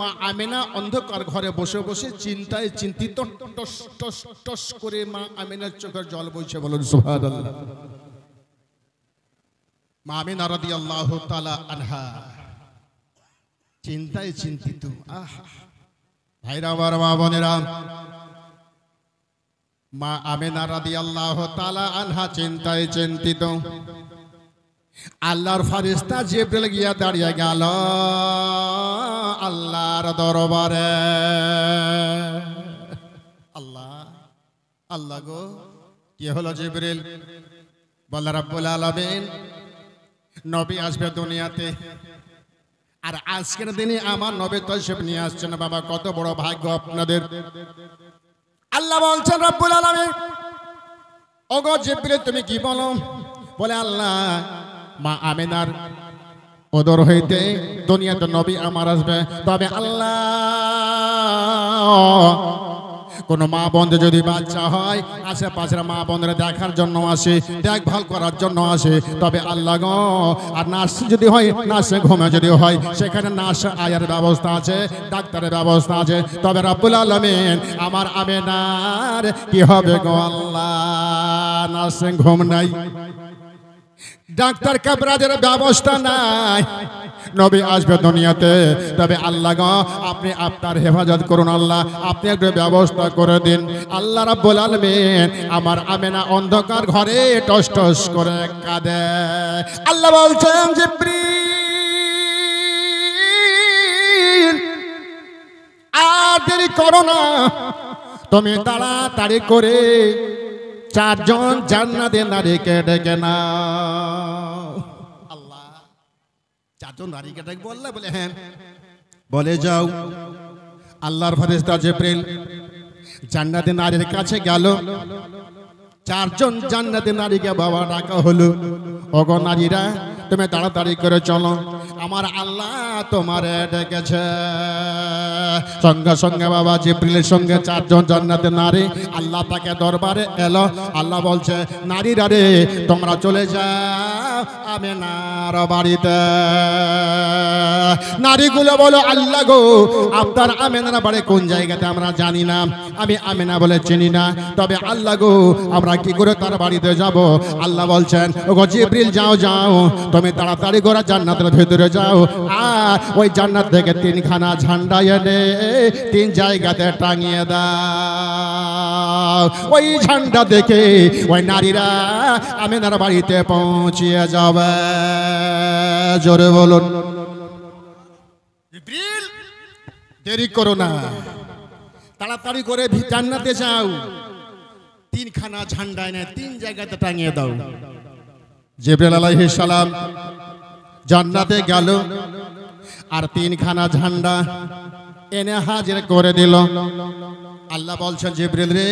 মা আমেনা অন্ধকার ঘরে বসে বসে চিন্তায় চিন্তিত টস টস টস করে মা আমেনার চোখের জল বইছে। বলুন সুবহানাল্লাহ। মা আমেনা রাদিয়াল্লাহু তাআলা আনহা চিন্তায় চিন্তিত। ভাইরা আমার, মা বোনেরা, মা আমেনা রাদিয়াল্লাহু তাআলা আনহা চিন্তায় চিন্তিত। আল্লাহর ফেরেশতা জিবরিল গিয়া দাঁড়িয়ে গেল আল্লাহর দরবারে। আল্লাহ আল্লাহ গো, কি হলো জিবরিল? বলে রব্বুল আলামিন নবী আসবে দুনিয়াতে, আর আজকের দিনে আমার নবী তাশরীফ নিয়ে আসছেন। বাবা, কত বড় ভাগ্য আপনাদের। আল্লাহ বলছেন রব্বুল আলামিন, ওগো জিবরিল তুমি কি বলো? বলে আল্লাহ, মা আমেনার ওদর হইতে দুনিয়াতে নবী আমার আসবে। তবে আল্লাহ, কোন মা বন্ধু যদি বাচ্চা হয় আশেপাশের মা বন্ধুরা দেখার জন্য আসে, দেখভাল করার জন্য আসে। তবে আল্লাহ গো, আর নার্স যদি হয়, নার্সে ঘুমে যদি হয়, সেখানে নার্স আয়ার ব্যবস্থা আছে, ডাক্তারের ব্যবস্থা আছে। তবে রব্বুল আলামিন আমার আমেনার কি হবে গো আল্লাহ? নার্সে ঘুম নাই, ডাক্তার কাবরাজের ব্যবস্থা নাই, নবী আসবে দুনিয়াতে। তবে আল্লাহ গো, আপনি আপনার হেফাজত করুন আল্লাহ, আপনি একটু ব্যবস্থা করে দিন। আল্লাহ রাব্বুল আলামিন আমার আমেনা অন্ধকার ঘরে টস টস করে কাঁদে। আল্লাহ বলছেন জিবরিল আর দেরি করো না, তুমি তাড়াতাড়ি করে চারজন জান্নাতের নারীকে ডেকে নাও। আল্লাহ, চারজন নারীকে ডেকে বললে? বলে হ্যাঁ। বলে যাও। আল্লাহর ফেরেশতা জিবরিল জান্নাতের নারীর কাছে গেল। চারজন জান্নাতের নারীকে বাবা ডাকা হলো। ওগো নারীরা, তুমি তাড়াতাড়ি করে চলো, আমার আল্লাহ তোমারে ডেকেছে। সঙ্গে সঙ্গে বাবা জিবরিলের সঙ্গে চারজন জান্নাতের নারী আল্লাহ পাকে দরবারে এলো। আল্লাহ বলছে, নারীরা রে, তোমরা চলে যাও আমেনার বাড়িতে। নারীগুলো বলো, আল্লাহ গো, আপনার আমেনার বাড়ি কোন জায়গাতে আমরা জানি না, আমি আমেনা বলে চিনি না। তবে আল্লাহ গো, আমরা কি করে তার বাড়িতে যাব? আল্লাহ বলছেন, ওগো জিবরিল যাও যাও, তুমি তাড়াতাড়ি করে জান্নাতের ভেতরে যাও, আর ওই জান্নাত থেকে তিনখানা ঝান্ডা এনে তিন জায়গাতে টাঙিয়ে দাও। ওই ঝান্ডা দেখে ওই নারীরা আমেনার বাড়িতে পৌঁছিয়ে যাবে। জোরে বলুন জিবরিল, দেরি করো না, তাড়াতাড়ি করে জান্নাতে যাও, তিনখানা ঝান্ডা এনে তিন জায়গাতে টাঙিয়ে দাও। জিবরিল আলাইহিস সালাম জান্নাতে গেল, আর তিনখানা ঝান্ডা এনে হাজির করে দিল। আল্লাহ বলছেন, জিবরিল রে,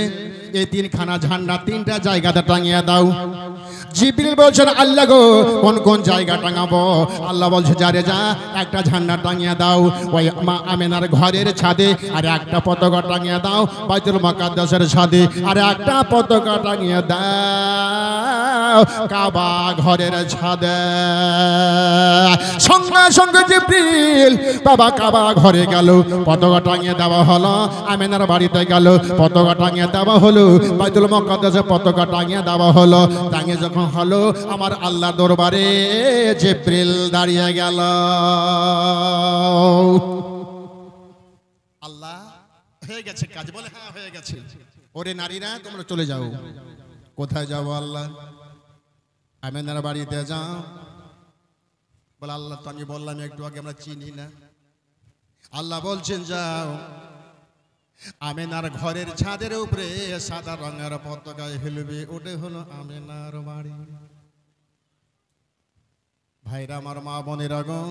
এই তিনখানা ঝান্ডা তিনটা জায়গাতে টাঙিয়ে দাও। জিবরিল বলছেন, আল্লাহ গো, কোন কোন জায়গা টাঙাবো? আল্লাহ বলছে, যারে যা, একটা ঝান্ডা টাঙিয়ে দাও ওই মা আমেনার ঘরের ছাদে, আর একটা পতাকা টাঙিয়ে দাও বাইতুল মুকাদ্দাসের ছাদে, আর একটা পতাকা টাঙিয়ে দাও কাবা ঘরের ছাদে। সঙ্গে সঙ্গে জিবরিল বাবা কাবা ঘরে গেল, পতাকা টাঙিয়ে দেওয়া হলো। আমেনার বাড়িতে গেল, পতাকা টাঙিয়ে দেওয়া হলো। বাইতুল মুকাদ্দাসে পতাকা টাঙিয়ে দেওয়া হলো। টাঙিয়ে যখন হলো, আমার আল্লাহ দরবারে জিবরিল দাঁড়িয়ে গেল। আল্লাহ, হয়ে গেছে কাজ? বলে হ্যাঁ হয়ে গেছে। ওরে নারীরা, তোমরা চলে যাও। কোথায় যাবো আল্লাহ? আমেনার বাড়িতে যাও। বলে আল্লাহ, তো আমি বললাম একটু আগে আমরা চিনি না। আল্লাহ বলছেন, যাও, আমেনার ঘরের ছাদের উপরে সাদা রঙের পতাকায় হেলবে, ওটা হলো আমেনার বাড়ি। ভাইরা আমার, মা বোনেরা গো,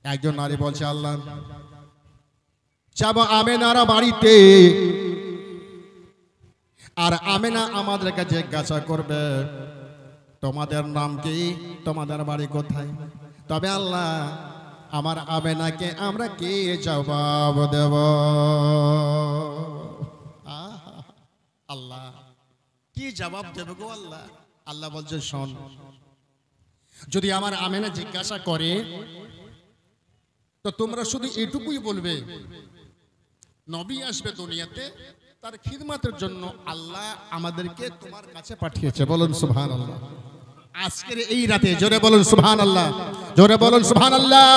একজন নারী বলছে, আল্লাহ যাব আমেনার বাড়িতে, আর আমেনা আমাদেরকে জিজ্ঞাসা করবে, তোমাদের নাম কি, তোমাদের বাড়ি কোথায়? তবে আল্লাহ, আমার আমেনাকে আমরা কি জবাব দেব? আল্লাহ, কি জবাব দেব গো আল্লাহ? আল্লাহ বলছে, শোন, যদি আমার আমেনা জিজ্ঞাসা করে তো তোমরা শুধু এটুকুই বলবে, নবী আসবে দুনিয়াতে, তার খিদমতের জন্য আল্লাহ আমাদেরকে তোমার কাছে পাঠিয়েছে। বলুন সুবহানাল্লাহ। আজকের এই রাতে জোরে বলুন সুবহানাল্লাহ, জোরে বলুন সুবহানাল্লাহ।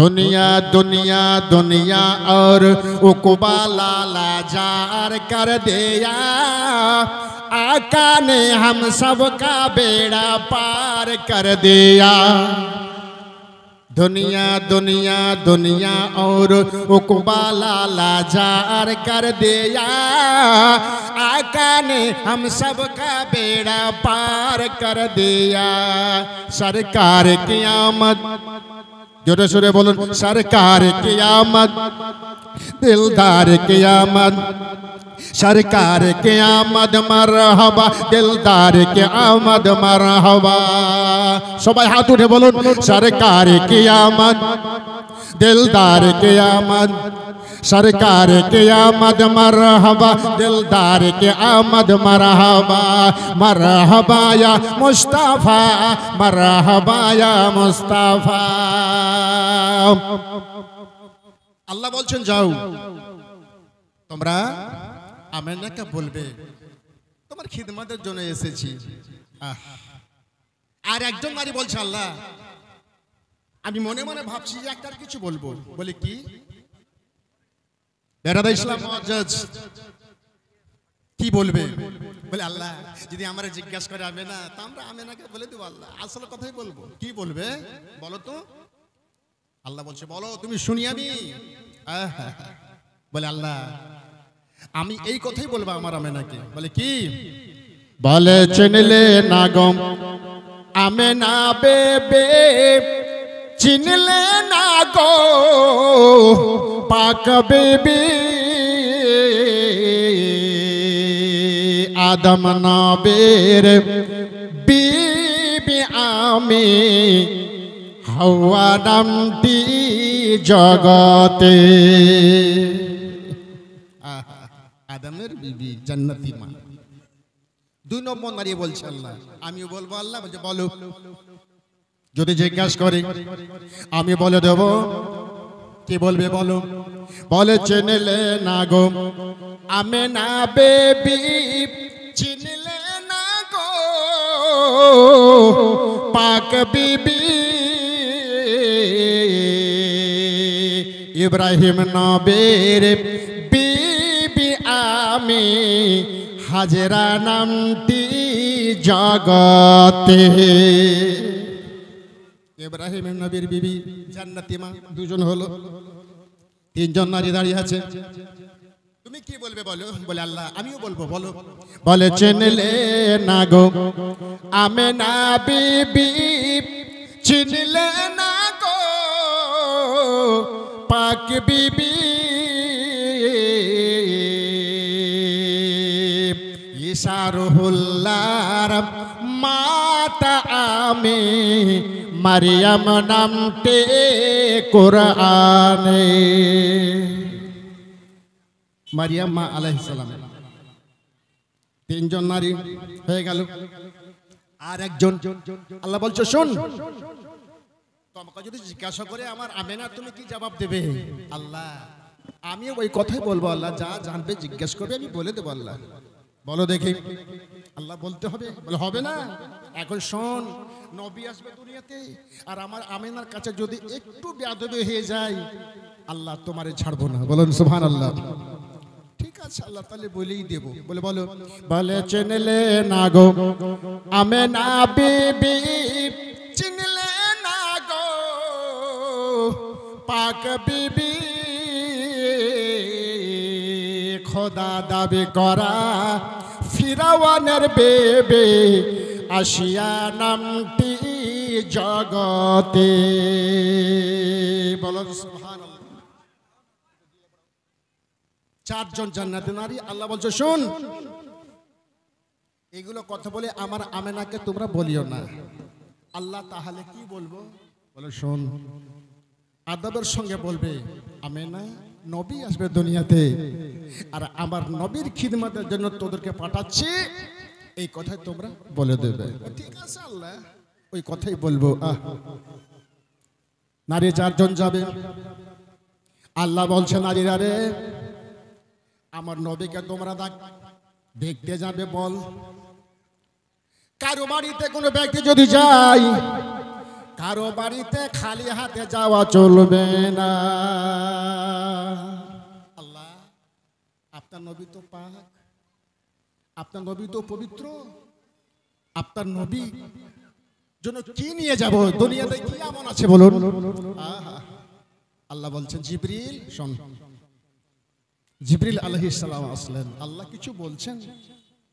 दुनिया दुनिया दुनिया और उकबा लाला जार कर दिया, आका ने हम सब का बेड़ा पार कर दिया। दुनिया दुनिया दुनिया और उकबा लाला जार कर दिया, आका ने हम सब का बेड़ा पार कर दिया। सरकार क़यामत, जोरे सोरे बोलूं, सरकार क़यामत, दिलदार क़यामत, सरकार क़यामत मरहबा, दिलदार क़यामत मरहबा। सबाई हाथ उठे बोलूं, सरकार क़यामत, दिलदार क़यामत, सरकार क़यामत मरहबा, दिलदार क़यामत मरहबा। मरहबा या मुस्तफ़ा, मरहबा या मुस्तफ़ा। আল্লাহ বলছেন যাও তোমরা আমেনাকে বলবে তোমার খিদমতের জন্য এসেছি। আর একজন নারী বলছে, আল্লাহ আমি মনে মনে ভাবছি যে একটা কিছু বলবো। বলে কি? বেরাদা ইসলাম মুআজ্জাজ কি বলবে? বলে আল্লাহ যদি আমরা জিজ্ঞাসা করে আমেনা, তা আমরা আমেনাকে বলে দেবো। আল্লাহ আসল কথাই বলবো। কি বলবে বলো তো? আল্লাহ বলছে বলো, তুমি শুনি আমি। বলে আল্লাহ আমি এই কথাই বলবো আমার আমেনাকে। বলে কি? বলে চিনলে না গম আমেনা বেবে, চিনলে না গো পাক বেবি, আদম নবীর বিবি আমি, হাওয়া নামটি জগতে। আদমের বিবি জান্নাতি মা। দুই নম্বর নারী বলছে আল্লাহ আমিও বলবো। আল্লাহ বলছে বলো, যদি জিজ্ঞাসা করে আমি বলে দেব। কি বলবে বলো? বলে চিনলে না গো আমেনা বেবি, চিনলে না গো পাক বিবি, ইব্রাহিম নবীর বিবি আমি, হাজেরা নামটি জগতে। ইব্রাহিম নবীর বিবি জান্নাতি মা, দুজন হলো। তিনজন নারী দাঁড়িয়ে আছে। তুমি কি বলবে বলো? বলে আল্লাহ আমিও বলবো। বলো। বলে চিনলে না গো আমেনা বিবি, চিনলে না গো পাক বিবি, ঈসা রুহুল্লাহর মাতা আমি, মারিয়াম নামটি কোরআনে। মারিয়াম মা আলাইহিস সালাম। তিনজন নারী হয়ে গেল। আর একজন আল্লাহ বলছে শোন, তোমাকে যদি জিজ্ঞাসা করে আমার আমেনা তুমি কি জবাব দেবে? আল্লাহ আমিও ওই কথাই বলবো। আল্লাহ যা জানবে জিজ্ঞাসা করবে আমি বলে দেবো। আল্লাহ বলো দেখি। আল্লাহ বলতে হবে? বলে হবে না। এখন শোন, নবী আসবে দুনিয়াতে, আর আমার আমেনার কাছে যদি একটু বেয়াদবি হয়ে যায় আল্লাহ তোমারে ছাড়বো না। বলুন সুবহানাল্লাহ। ঠিক আছে আল্লাহ তাহলে বলেই দেব। বলে বলো। বলে চিনলে না গো আমেনা বিবি, চিনলে না গো পাক বিবি, খোদা দাবি করা ফিরাওয়ানের বেবে, আসিয়া নামটি জগতে। বলুন সুবহানাল্লাহ। চারজন জান্নাতি নারী। আল্লাহ বলছে শুন, এগুলো কথা বলে আমার আমেনাকে তোমরা বলিও না। আল্লাহ তাহলে কি বলবো? বলে শোন, আদবের সঙ্গে বলবে আমেনা নবী আসবে দুনিয়াতে, আর আমার নবীর খিদমতের জন্য তোদেরকে পাঠাচ্ছি, এই কথাই তোমরা বলে দেবে। ঠিক আছে আল্লাহ ওই কথাই বলবো। নারী 4 জন যাবে। আল্লাহ বলছে নারীরা রে, আমার নবীকে তোমরা দেখতে যাবে বল। কারো বাড়িতে কোনো ব্যক্তি যদি যায়, কারো বাড়িতে খালি হাতে যাওয়া চলবে না। আল্লাহ, আপনার নবী তো পাক, আপনার নবী তো পবিত্র, আপনার নবী জন্য কি নিয়ে যাব? দুনিয়াতে কি এমন আছে বলুন? আল্লাহ বলছেন জিবরিল শোন। জিবরিল আলাইহিস সালাম আসলেন। আল্লাহ কিছু বলছেন?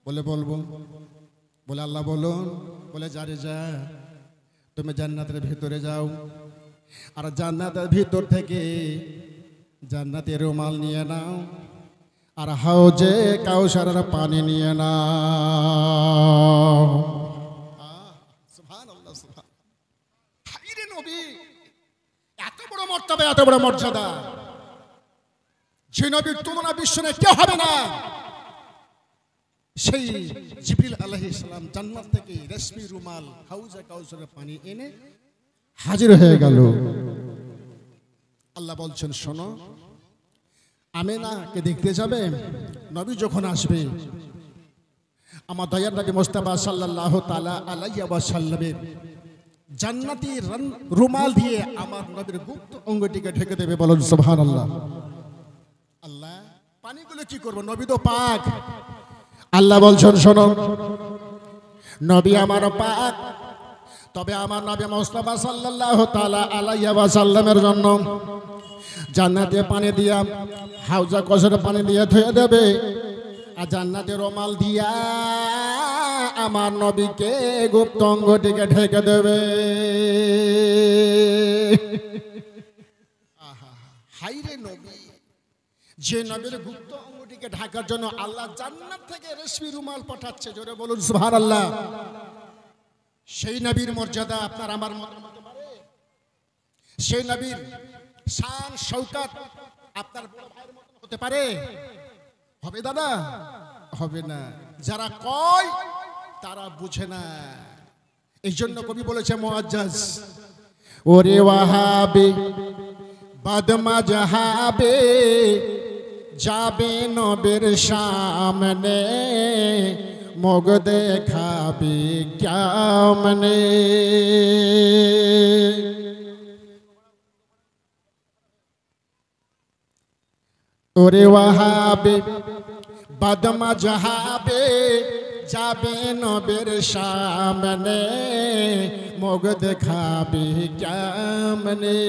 বলে বলবো। বলে আল্লাহ বলুন। বলে যারে যা, তুমি জান্নাতের ভিতরে যাও, আর জান্নাতের ভিতর থেকে জান্নাতের রুমাল নিয়ে নাও, আর হাউজে কাউসারের পানি নিয়ে নাও। সুবহানাল্লাহ, সুবহানাল্লাহ। হায়রে নবী, এত বড় মর্যাদা, এত বড় মর্যাদা, যে নবীর তুলনা বিশ্বে কেউ হবে না। সেই জিবরিল আলাইহিস সালাম জান্নাত থেকে রেশমি রুমাল, হাউজে কাউসারের পানি এনে হাজির হয়ে গেল। আল্লাহ বলছেন শোনো, আমেনাকে দেখতে যাবে। নবী যখন আসবে, আমার দয়ার নবী মুস্তাফা সাল্লাল্লাহু তাআলা আলাইহি ওয়া সাল্লামের জান্নাতি রুমাল দিয়ে আমার নবীর গুপ্ত অঙ্গটিকে ঢেকে দেবে। বলুন সুবহানাল্লাহ। আল্লাহ পানিগুলো কি করব? নবী তো পাক। আল্লাহ বলছেন শোনো, নবী আমার পাক, তবে আমার নবী মুস্তাফা সাল্লাল্লাহু তাআলা আলাইহি ওয়া সাল্লামের জন্য জান্নাতে পানি দিয়া, হাউজা কাউসারের পানি দিয়ে ধুয়ে দেবে, আর জান্নাতের রুমাল দিয়া আমার নবীকে গুপ্ত অঙ্গটিকে ঢেকে দেবে। হায়রে নবী, যে নবীর গুপ্ত অঙ্গটিকে ঢাকার জন্য আল্লাহ জান্নাত থেকে রেশমি রুমাল পাঠাচ্ছে। জোরে বলুন সুবহানাল্লাহ। সেই নবীর মর্যাদা আপনার আমার মনে হতে পারে? সেই নবীর শান শৌকত আপনার বড় ভাইয়ের মতো হতে পারে? হবে দাদা? হবে না। যারা কয় তারা বুঝে না। এই জন্য কবি বলেছে মুআজ্জাজ, ওরে ওয়াহাবি বাদমা জাহাবে যাবে নবীর সামনে, মুখ দেখাবে কেমনে। ওরে ওয়াহাবে বাদমা জাহাবে যাবে নবীর সামনে, মুখ দেখাবে কেমনে।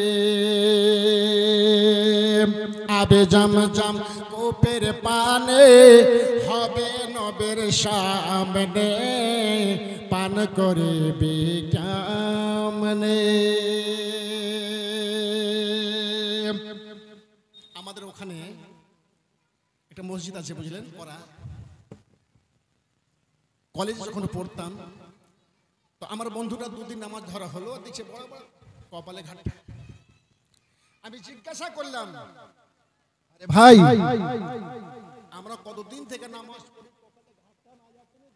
আবে জমজম কূপের পানে হবে নবীর সামনে, পান করবে কেমনে। আমাদের ওখানে একটা মসজিদ আছে, বুঝলেন? ওরা কলেজে যখন পড়তাম, তো আমার বন্ধুরা 2 দিন নামাজ ধরা হলো, দেখছে বড় বড় কপালে ঘাট। আমি জিজ্ঞাসা করলাম, আরে ভাই আমরা কতদিন থেকে নামাজ পড়ি,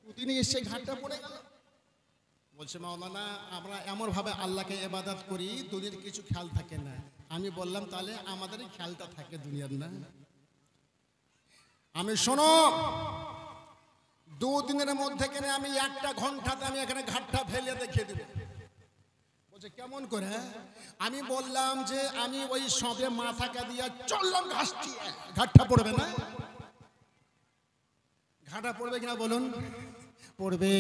দুদিনই এসে ঘাটটা পড়ে গেল। বলছে মাওলানা, আমরা এমন ভাবে আল্লাহকে ইবাদত করি, দুনিয়ার কিছু খেয়াল থাকে না। আমি বললাম তাহলে আমাদেরই খেয়ালটা থাকে দুনিয়ার না? আমি শোনো, 2 দিনের মধ্যে কেন আমি 1টা ঘন্টাতে আমি এখানে ঘাটটা ফেলে দেখিয়ে দেব। বলছে কেমন করে? আমি বললাম যে আমি ওই সবে মাথাকে দিয়ে চললাম ঘাসটি, ঘাটটা পড়বে না? ঘাটা পড়বে কিনা বলুন? পড়বে।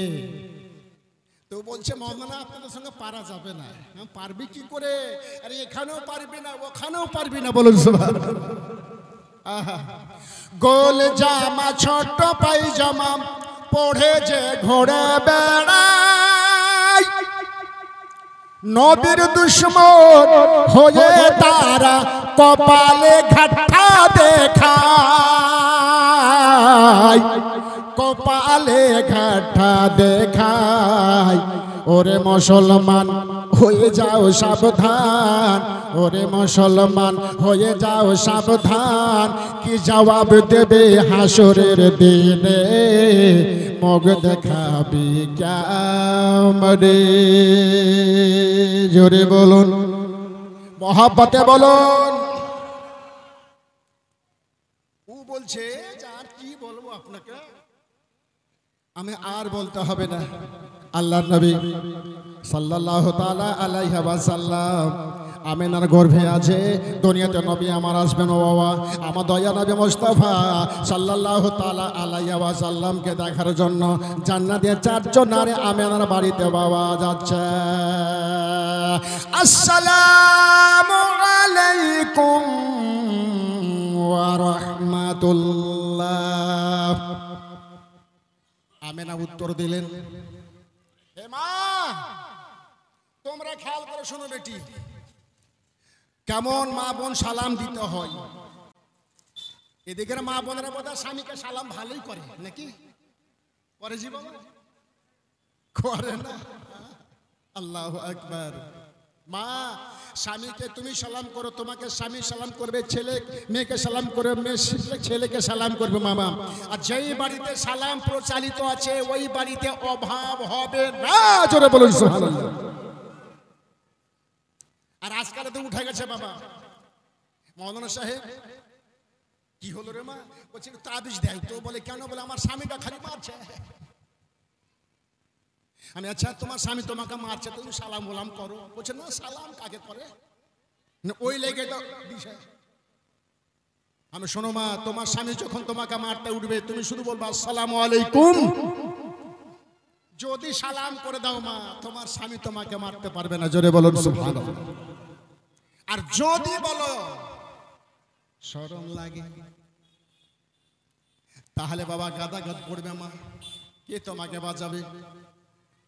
তো বলছে মাওলানা আপনাদের সঙ্গে পারা যাবে না। পারবি কি করে? আরে এখানেও পারবি না, ওখানেও পারবি না। বলুন সুবহানাল্লাহ। গোল জামা ছোট পায়জামা পড়ে যে ঘোড়ে বেড়ায়, নবীর দুশ্মন হয়ে তারা কপালে ঘাটটা দেখায়, কপালে ঘাটটা দেখায়। ওরে মুসলমান হয়ে যাও সাবধান, ওরে মুসলমান হয়ে যাও সাবধান, কি জবাব দেবে হাসরের দিনে, মুখ দেখাবি কেমনে। জোরে বলুন। মহাব্বতে বলুন। ও বলছে আর কি বলবো আপনাকে, আমি আর বলতে হবে না। আল্লাহর নবী সাল্লাল্লাহু তাআলা আলাইহি ওয়াসাল্লাম আমিনার গর্ভে আছে, দুনিয়াতে নবী আমার আসবেন ও বাবা, আমার দয়া নবী মুস্তাফা সাল্লাল্লাহু তাআলা আলাইহি ওয়াসাল্লামকে দেখার জন্য জান্নাতে চারজন নারী আমিনার বাড়িতে বাবা যাচ্ছে। আসসালামু আলাইকুম ওয়া রাহমাতুল্লাহ। আমিনা উত্তর দিলেন, হে মা, তোমরা খেয়াল করে শোনো বেটি, কেমন মা বোন সালাম দিতে হয়। এদিকের মা বোনেরা বোধহয় স্বামীকে সালাম ভালোই করে নাকি, করে জীবন করে না। আল্লাহু আকবার। মা, স্বামীকে তুমি সালাম করো, তোমাকে স্বামী সালাম করবে, ছেলে মেয়েকে সালাম করবে, মেয়ে ছেলেকে সালাম করবে মামা। আর যেই বাড়িতে সালাম প্রচলিত আছে ওই বাড়িতে অভাব হবে না, জোরে বলুন সুবহানাল্লাহ। আর আজকাল তো উঠে গেছে বাবা, মৌলানা সাহেব কি হলো রে মা, বলছে তাবিজ দেয় তো। বলে কেন? বলে আমার স্বামীটা খালি মারছে। আমি আচ্ছা তোমার স্বামী তোমাকে মারছে, তুমি সালাম গোলাম করো। বলছে না, সালাম কাকে করে ওই লেগে তো বিষয়। আমি শোনো মা, তোমার স্বামী যখন তোমাকে মারতে উঠবে তুমি শুধু বলবা আসসালামু আলাইকুম। যদি সালাম করে দাও মা, তোমার স্বামী তোমাকে মারতে পারবে না, জোরে বলুন সুবহানাল্লাহ। আর যদি বলো শরম লাগে, তাহলে বাবা গাদাগাদ পড়বে মা, কে তোমাকে বাঁচাবে?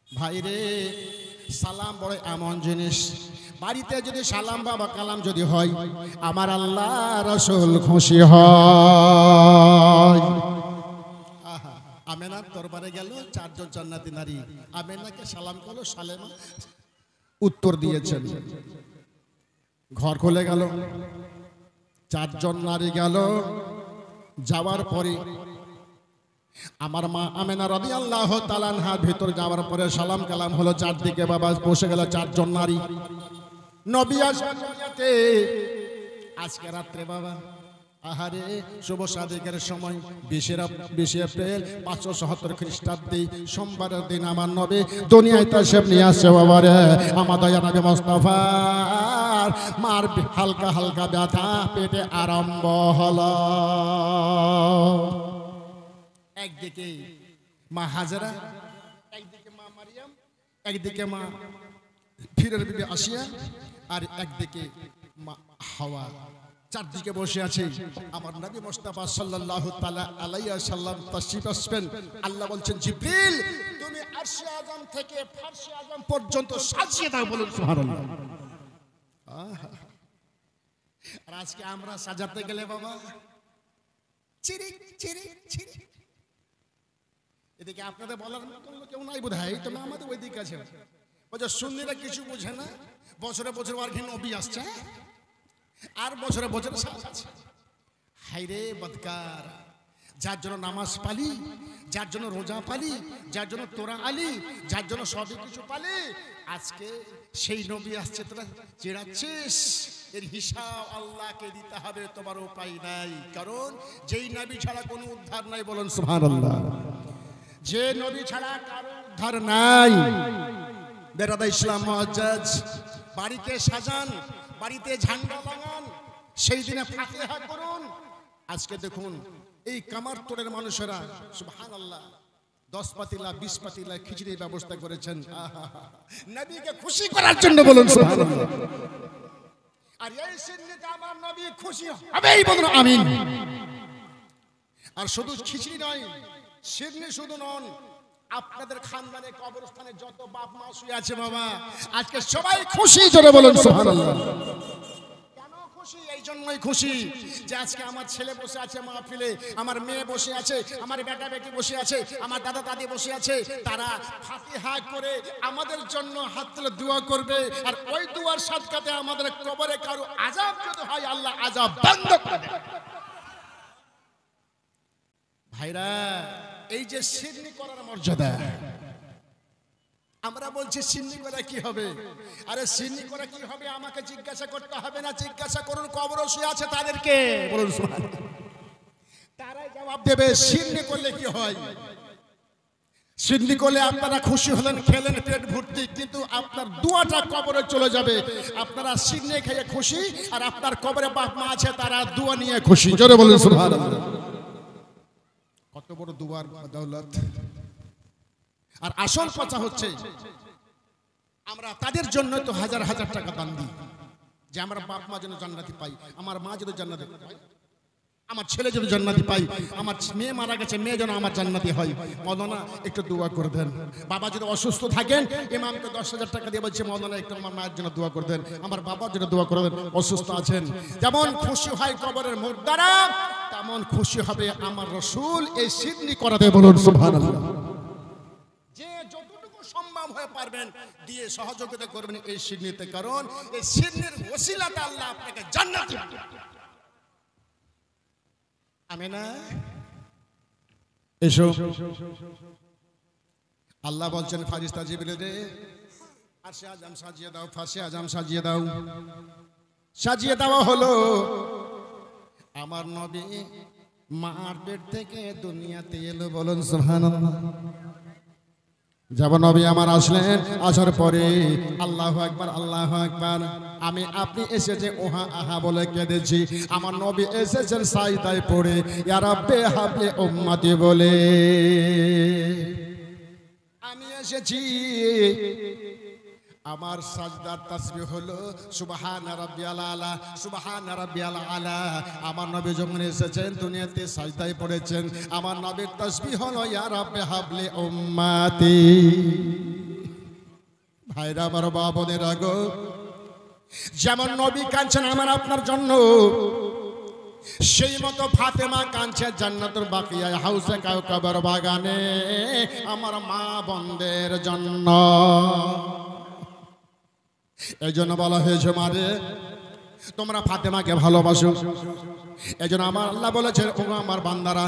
ভাই রে, সালাম বড় এমন জিনিস, বাড়িতে যদি সালাম বাবা কালাম যদি হয়, আমার আল্লাহ রাসূল খুশি হয়। আমেনার দরবারে গেল চারজন জান্নাতি নারী, আমেনাকে সালাম করলো, সালেমা উত্তর দিয়েছেন। ঘর খুলে গেল, চারজন নারী গেল, যাওয়ার পরে আমার মা আমেনা রাদিয়াল্লাহু তাআলা আনহার ভিতর যাওয়ার পরে সালাম কালাম হলো, চারদিকে বাবা বসে গেল চারজন নারী। নবী আসবেন দুনিয়াতে আজকে রাত্রে বাবা, আহারে শুভ সাদিকের সময় 20 এপ্রিল 577 খ্রিস্টাব্দে সোমবারের দিন আমার নবী দুনিয়ায় তাশরীফ নিয়ে আসছে বাবা রে। আমার দয়া নবী মুস্তাফার মার হালকা হালকা ব্যথা পেটে আরম্ভ হলো। একদিকে মা হাজেরা, একদিকে মা মারিয়াম, একদিকে মা ফিরের বিবি আসিয়া, আর একদিকে মা হাওয়া। চারদিকে বসে আছে আমার নবী মুস্তাফা সাল্লাল্লাহু তাআলা আলাইহি ওয়াসাল্লাম তাশরীফ আসবেন। আল্লাহ বলছেন জিবরিল তুমি আরশে আযম থেকে ফারশে আযম পর্যন্ত সাজিয়ে দাও, বলুন সুবহানাল্লাহ। আর আজকে আমরা সাজাতে গেলে বাবা চিরিক চিরিক চিরিক। এদিকে আপনাদের বলার মতো কেউ নাই বোধহয়, তবে আমাদের ওই দিকে আছে। বলছে সুন্নিরা কিছু বোঝে না, বছরে বছরে আর ঘিন নবী আসছে, আর বছরে বছরে সাজাচ্ছে। হায়রে বদকার, যার জন্য নামাজ পালি, যার জন্য রোজা পালি, যার জন্য তোরা আলি, যার জন্য সবই কিছু পালি, আজকে সেই নবী আসছে তোরা চেড়াচ্ছিস। এর হিসাব আল্লাহকে দিতে হবে, তোমার উপায় নাই। কারণ যেই নবী ছাড়া কোনো উদ্ধার নাই, বলুন সুবহানাল্লাহ। যে নবী ছাড়া কারো উদ্ধার নাই। বেরাদা ইসলাম মুআজ্জাজ, বাড়িতে সাজান, বাড়িতে ঝান্ডা লাগান, সেই দিনে ফাতিহা করুন। আজকে দেখুন এই কামারতোড়ের মানুষেরা সুবহানাল্লাহ 10 পাতিলা 20 পাতিলা খিচুড়ির ব্যবস্থা করেছেন নবীকে খুশি করার জন্য, বলুন সুবহানাল্লাহ। আর এই সিন্নিতে আমার নবী খুশি হবেই, বলুন আমিন। আর শুধু খিচুড়ি নয়, সিন্নি শুধু নন, আপনাদের খানদানে কবরস্থানে যত বাপ মা শুয়ে আছে বাবা, আজকে সবাই খুশি, জোরে বলুন সুবহানাল্লাহ। কেন খুশি? এই জন্যই খুশি যে আজকে আমার ছেলে বসে আছে মাহফিলে, আমার মেয়ে বসে আছে, আমার বেটা বেটি বসে আছে, আমার দাদা দাদি বসে আছে, তারা ফাতিহা করে আমাদের জন্য হাত তুলে দোয়া করবে। আর ওই দোয়ার সাদকাতে আমাদের কবরে কারো আযাব যদি হয়, আল্লাহ আযাব বন্ধ করে দেবে। ভাইরা, এই যে সিন্নি করার মর্যাদা, আমরা বলছি সিন্নি করে কি হবে? আরে সিন্নি করে কি হবে আমাকে জিজ্ঞাসা করতে হবে না, জিজ্ঞাসা করুন কবরে শুয়ে আছে তাদেরকে, বলুন সুবহানাল্লাহ। তারাই জবাব দেবে সিন্নি করলে কি হয়। সিন্নি করলে আপনারা খুশি হলেন, খেলেন পেট ভর্তি, কিন্তু আপনার দুয়াটা কবরে চলে যাবে। আপনারা সিন্নি খেয়ে খুশি, আর আপনার কবরে বাপ মা আছে তারা দুয়া নিয়ে খুশি। জোরে বলুন সুবহানাল্লাহ। কত বড় দুয়ার দৌলত। আর আসল কথা হচ্ছে আমরা তাদের জন্য তো হাজার হাজার টাকা দান দিই, যে আমার বাপ মা যেন জান্নাতি পাই, আমার মা যেন জান্নাতি পাই, আমার ছেলে যেন জান্নাতি পাই, আমার মেয়ে মারা গেছে মেয়ে যেন আমার জান্নাতি হয়। মৌলানা একটু দোয়া করে দেন। বাবা যদি অসুস্থ থাকেন ইমামকে 10,000 টাকা দিয়ে বলছে মৌলানা একটু আমার মায়ের জন্য দোয়া করে দেন, আমার বাবার জন্য দোয়া করে দেন, অসুস্থ আছেন। যেমন খুশি হয় কবরের মুর্দারা, তেমন খুশি হবে আমার রাসূল এই সিন্নি করাতে। বলুন সুবহানাল্লাহ। যে যতটুকু সম্ভব হয়ে পারবেন দিয়ে সহযোগিতা করবেন এই সিন্নিতে, কারণ এই সিন্নির ওসিলাতে আল্লাহ আপনাকে জান্নাত দিবেন। আমিনা এসো। আল্লাহ বলছেন ফারিস্তা জিবরিল রে আরশে আজম সাজিয়ে দাও, ফারশে আজম সাজিয়ে দাও। সাজিয়ে দেওয়া হলো। আমার নবী মার পেট থেকে দুনিয়াতে এলো। বলুন সুবহানাল্লাহ। যেমন নবী আমার আসলেন, আসার পরে আল্লাহু আকবার আল্লাহু আকবার, আমি আপনি এসেছে ওহা আহা বলে কেঁদেছি। আমার নবী এসেছেন সাজদায় পড়ে ইয়া রাব্বে হাবলি উম্মতি বলে। আমি এসেছি, আমার সাজদার তাসবিহ হলো সুবহান রাব্বিয়াল আলা, সুবহান রাব্বিয়াল আলা। আমার নবী যখন এসেছেন দুনিয়াতে সাজদায় পড়েছেন, আমার নবীর তাসবিহ হলো ইয়া রাব্বে হাবলি উম্মতি। ভাইরা আমার বাবনের আগো, যেমন নবী কাঁদছেন আমার আপনার জন্য, সেই মতো ফাতেমা কাঁদছে জান্নাতুল বাকিয়ায় হাউসে কাউকাবার বাগানে আমার মা বোনদের জন্য। এই জন্য বলা হয়েছে মারে তোমরা ফাতেমাকে ভালোবাসো। এই জন্য আমার আল্লাহ বলেছেন ও আমার বান্দারা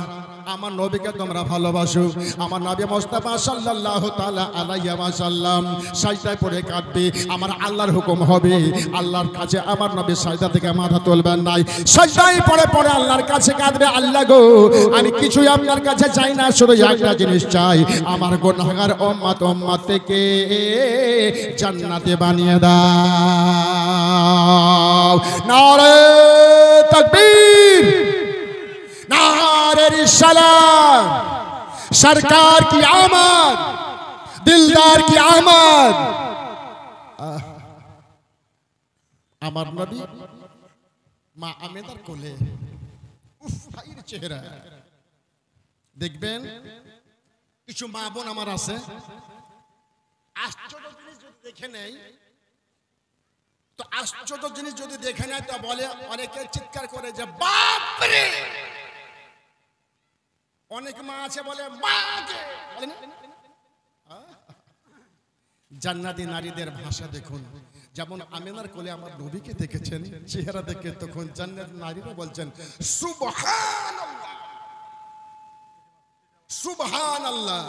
আমার নবীকে তোমরা ভালোবাসো। আমার নবী মুস্তাফা সাল্লাল্লাহু তাআলা আলাইহি ওয়াসাল্লাম সাজদায় পড়ে কাঁদবে, আমার আল্লাহর হুকুম হবে আল্লাহর কাছে আমার নবী সাজদা থেকে মাথা তুলবেন নাই, সাজদায় পড়ে পড়ে আল্লাহর কাছে কাঁদবে, আল্লাহ গো আমি কিছুই আপনার কাছে চাই না, শুধু একটা জিনিস চাই, আমার গুনাহগার উম্মত থেকে জান্নাতে বানিয়ে দাও। নারে তাকবীর, नारे रिसालत, सरकार की आमद, दिलदार की आमद। আমার নবী মা আমেনার কোলে, উফ ভাইয়ের চেহারা দেখবেন। কিছু মা বোন আমার আছে আশ্চর্য জিনিস যদি দেখে নেই, তো আশ্চর্য জিনিস যদি দেখে নেয় তো বলে, অনেকে চিৎকার করে যে বাপ রে। অনেক মা আছে বলে মাকে, জান্নাতি নারীদের ভাষা দেখুন। যেমন আমিনার কোলে আমার নবীকে দেখেছেন, চেহারা দেখে তখন জান্নাত নারীরা বলছেন সুবহানাল্লাহ সুবহানাল্লাহ।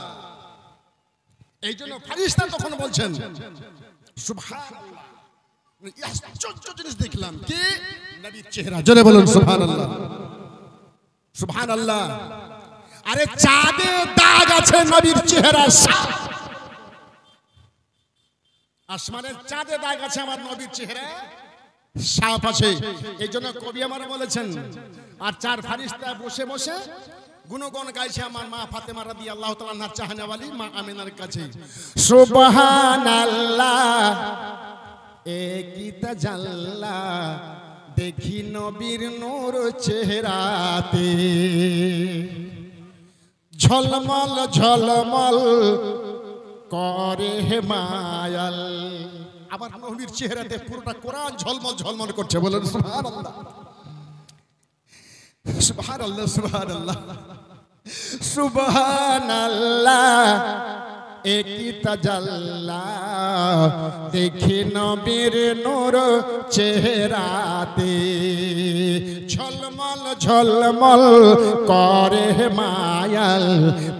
এই জন্য ফেরেশতা তখন বলছেন সুবহানাল্লাহ। আশ্চর্য জিনিস দেখলাম কি নবীর চেহারা। জোরে বলুন সুবহানাল্লাহ সুবহানাল্লাহ। আরে চাঁদে দাগ আছে নবীর চেহারার, আসমানের চাঁদে দাগ আছে আমার নবীর চেহারা সাফ আছে। এই জন্য কবি আমার বলেছেন, আর চার ফেরেশতা বসে বসে গুণগান গাইছে আমার মা ফাতেমা রাদিয়াল্লাহু তাআলা আনহার চাহনাওয়ালি মা আমিনার কাছে। সুবহানাল্লাহ একই তাজাল্লা দেখি নবীর নূর চেহারাতে, ঝলমল ঝলমল করে মায়াল। আমার নবীর চেহারাতে পুরোটা কোরআন ঝলমল ঝলমল করছে। বলেন সুবহানাল্লাহ সুবহানাল্লাহ সুবহানাল্লাহ সুবহানাল্লাহ একই তাজাল্লা দেখি নবীর নূর চেহারাতে, ঝলমল ঝলমল করে মায়াল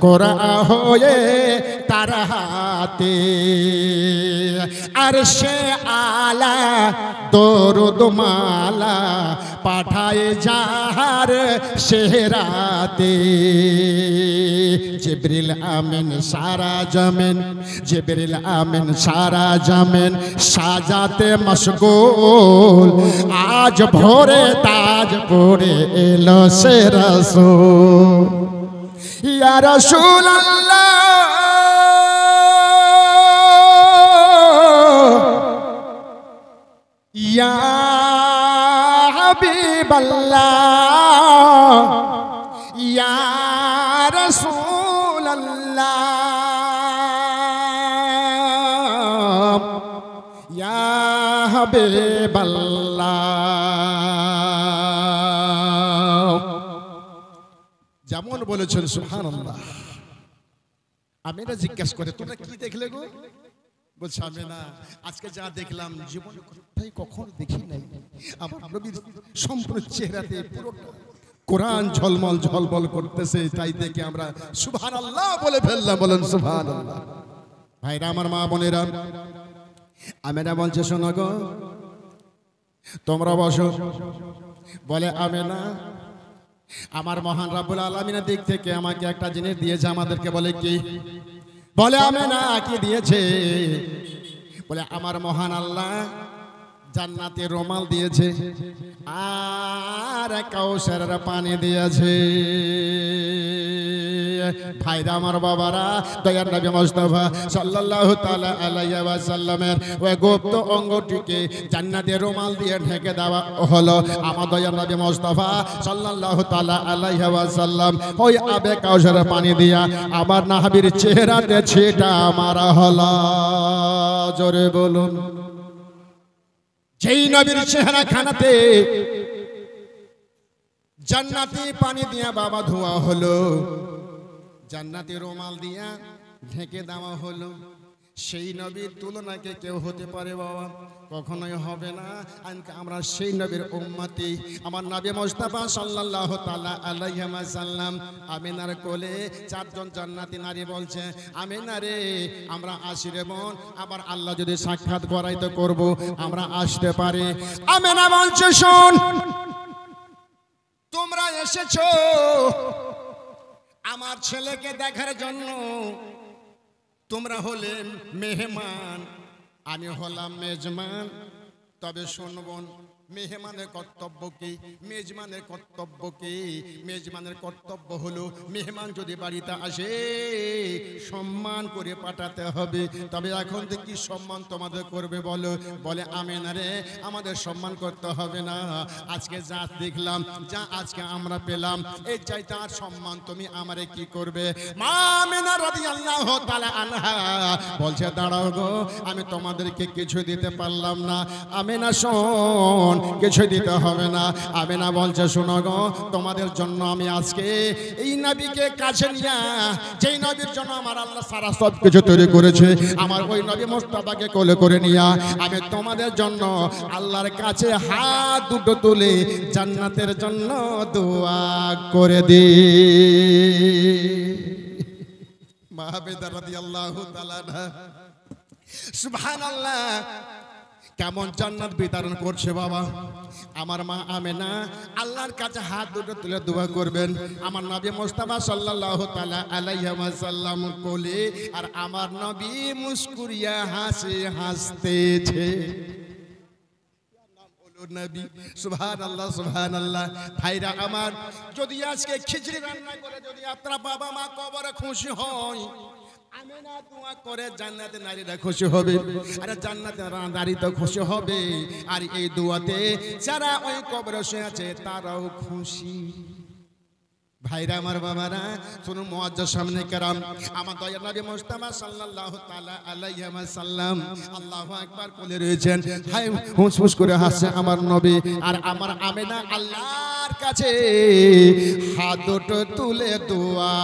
কোরা হয়ে তার হাতে আরশে আলা দরুদ মালা পাঠায় যাহার শেহরাতে জিবরিল আমিন সারা জমিন জিবরিল আমিন সারা জমিন সাজাতে মশগুল আজ ভোরে তাজ পড়ে এলো সে রাসূল ইয়া রাসূলুল্লাহ ইয়া হাবিবাল্লাহ ইয়া রাসূলুল্লাহ ইয়া হাবিবাল্লাহ যেমন বলেছেন সুবহানাল্লাহ আমিনা জিজ্ঞাসা করে তোমরা কি দেখলে গো বলছে আমি না আজকে যা দেখলাম জীবনে কোথায় কখনো দেখি নাই আমার নবীর সম্পূর্ণ চেহারাতে পুরোটা কোরআন ঝলমল ঝলমল করতেছে তাই দেখে আমরা সুবহানাল্লাহ বলে ফেললাম বলেন সুবহানাল্লাহ ভাইরা আমার মা বোনেরা আমিনা বলছে শোনো গো তোমরা বসো বলে আমিনা আমার মহান রব্বুল আলামিনের দিক থেকে আমাকে একটা জিনিস দিয়েছে আমাদেরকে বলে কি বলে আমিনা কি দিয়েছে বলে আমার মহান আল্লাহ জান্নাতে রুমাল দিয়েছে আর কাউসারের পানি দিয়েছে ভাইরা আমার বাবারা দয়ার নবী মুস্তাফা সাল্লাল্লাহু তাআলা আলাইহি ওয়াসাল্লামের ওই গুপ্ত অঙ্গটিকে জান্নাতের রুমাল দিয়ে ঢেকে দেওয়া হলো আমার দয়ার নবী মুস্তাফা সাল্লাল্লাহু তাআলা আলাইহি ওয়াসাল্লাম ওই আবে কাউসারের পানি দিয়া আমার নবীর চেহারাতে ছিটা মারা হলো জোরে বলুন যেই নবীর চেহারা খানাতে জান্নাতি পানি দিয়া বাবা ধোয়া হলো জান্নাতি রুমাল দিয়া ঢেকে দেওয়া হলো সেই নবীর তুলনাকে কেউ হতে পারে বাবা কখনোই হবে না আমরা সেই নবীর উম্মতি আমার নবী মুস্তাফা সাল্লাল্লাহু তাআলা আলাইহি ওয়াসাল্লাম আমিনার কোলে চারজন জান্নাতি নারী বলছে আমিনা রে আমরা আসি রে বোন আবার আল্লাহ যদি সাক্ষাৎ করাইতে করব আমরা আসতে পারি আমিনা বলছে শোন তোমরা এসেছো আমার ছেলেকে দেখার জন্য তোমরা হলেন মেহমান আমি হলাম মেজমান তবে শুনবন মেহমানের কর্তব্য কি মেজমানের কর্তব্য কি মেজমানের কর্তব্য হলো মেহমান যদি বাড়িতে আসে সম্মান করে পাঠাতে হবে তবে এখন থেকে কি সম্মান তোমাদের করবে বলো বলে আমিনা রে আমাদের সম্মান করতে হবে না আজকে যা দেখলাম যা আজকে আমরা পেলাম এই চাইতে আর সম্মান তুমি আমারে কি করবে মা আমিনা রাদিয়াল্লাহু তাআলা আনহা বলছে দাঁড়াও গো আমি তোমাদেরকে কিছু দিতে পারলাম না আমিনা শোন কিছু দিতে হবে না আমিনা বলছে শোনো গো তোমাদের জন্য আমি আজকে এই নবীকে কাছে নিয়ে যেই নবীর জন্য আমার আল্লাহ সারা সব কিছু তৈরি করেছে আমার ওই নবী মুস্তাফাকে কোলে করে নিয়ে আমি তোমাদের জন্য আল্লাহর কাছে হাত দুটো তুলে জান্নাতের জন্য দোয়া করে দিই মা আমিনা রাদিয়াল্লাহু তাআলা সুবহানাল্লাহ কেমন জান্নাত বিতরণ করছে বাবা আমার মা আমিনা আল্লাহর কাছে হাত দুটো তুলে দোয়া করবেন আমার নবী মুস্তাফা সাল্লাল্লাহু তাআলা আলাইহি ওয়াসাল্লাম কোলে আর আমার নবী মুস্কুরিয়া হাসে হাসতেছে নবী সুবহানাল্লাহ সুবহানাল্লাহ ভাইরা আমার যদি আজকে খিচুড়ি রান্না করে যদি আপনারা বাবা মা কবরে খুশি হয় আমিনা দোয়া করে জান্নাতে নারীরা খুশি হবে আর জান্নাতে নারী তো খুশি হবে আর এই দোয়াতে যারা ওই কবরে শুয়ে আছে তারাও খুশি ভাইরা আমার বাবারা শুনুন মুআজ্জাজ সামনে কেরাম আমার দয়ার নবী মুস্তাফা সাল্লাল্লাহু তাআলা আলাইহি ওয়াসাল্লাম আল্লাহু আকবার বলে রয়েছেন হাই হুঁস করে হাসছে আমার নবী আর আমার আমিনা আল্লাহর কাছে হাত দুটো তুলে দোয়া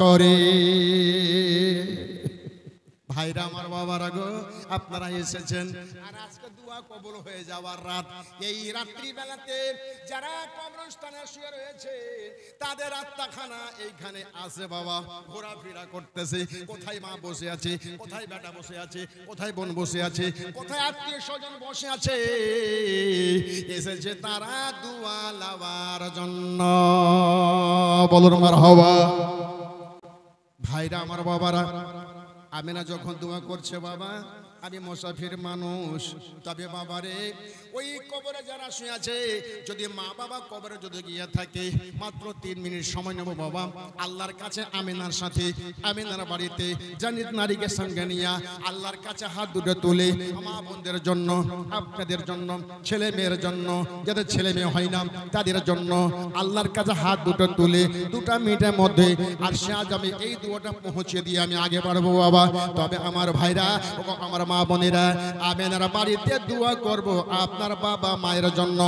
করে ভাইরা আমার বাবারা গো, আপনারা এসেছেন আর আজকে দোয়া কবুল হয়ে যাওয়ার রাত। এই রাত্রি বেলাতে যারা কবরস্থানে শুয়ে রয়েছে তাদের আত্মাখানা এইখানে আছে বাবা, ঘোরাফেরা করতেছে। কোথায় মা বসে আছে, কোথায় বেটা বসে আছে, কোথায় বোন বসে আছে, কোথায় আত্মীয় স্বজন বসে আছে, এসেছে তারা দোয়া লাওয়ার জন্য। বলুন মারহাবা। ভাইরা আমার বাবারা, আমিনা যখন দোয়া করছে বাবা, আমি মুসাফির মানুষ, তবে বাবারে ওই কবরে যারা শুয়ে আছে, যদি মা বাবা কবরে যদি গিয়ে থাকে, মাত্র 3 মিনিট সময় নেব বাবা আল্লাহর কাছে। আমিনার সাথে আমিনার বাড়িতে জান্নাত নারীকে সঙ্গে নিয়ে আল্লাহর কাছে হাত দুটো তুলে, মা বোনদের জন্য, আপনাদের জন্য, ছেলে মেয়ের জন্য, যাদের ছেলে মেয়ে হয় না তাদের জন্য আল্লাহর কাছে হাত দুটো তুলে 2 মিনিটের মধ্যে আর সে আজ আমি এই দোয়াটা পৌঁছে দিয়ে আমি আগে বাড়বো বাবা। তবে আমার ভাইরা, আমার মা বোনেরা, আমিনার বাড়িতে দোয়া করব আপনার বাবা মায়ের জন্য,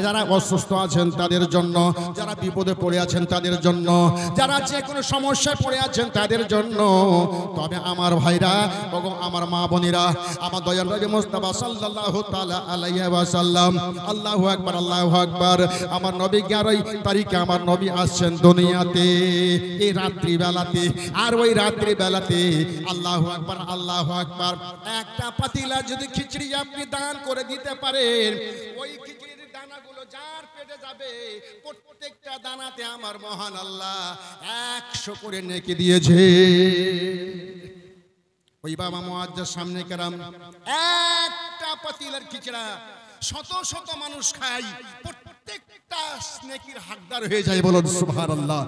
যারা অসুস্থ আছেন তাদের জন্য, যারা বিপদে পড়ে আছেন তাদের জন্য, যারা যে কোনো সমস্যায় পড়ে আছেন তাদের জন্য। তবে আমার ভাইরা, আমার মা বোনেরা, আমার দয়াল নবী মুস্তাফা সাল্লাল্লাহু তাআলা আলাইহি ওয়াসাল্লাম, আল্লাহু আকবার, আল্লাহু আকবার। আমার নবী 11 তারিখে আমার নবী আসছেন দুনিয়াতে এই রাত্রি বেলাতে। আর ওই রাত্রি বেলাতে আল্লাহু আকবার, আল্লাহু আকবার, একটা পাতিলা যদি খিচড়ি আপনি দান করে দিতে পারেন, ওই খিচড়ির দানাগুলো যার পেটে যাবে প্রত্যেকটা দানাতে আমার মহান আল্লাহ 100 করে নেকি দিয়েছে। ওই বাবা মুআজ্জাজ সামনে কেরাম, একটা পাতিলার খিচড়া শত শত মানুষ খায়, প্রত্যেকটা নেকির হকদার হয়ে যায়। বলুন সুবহানাল্লাহ।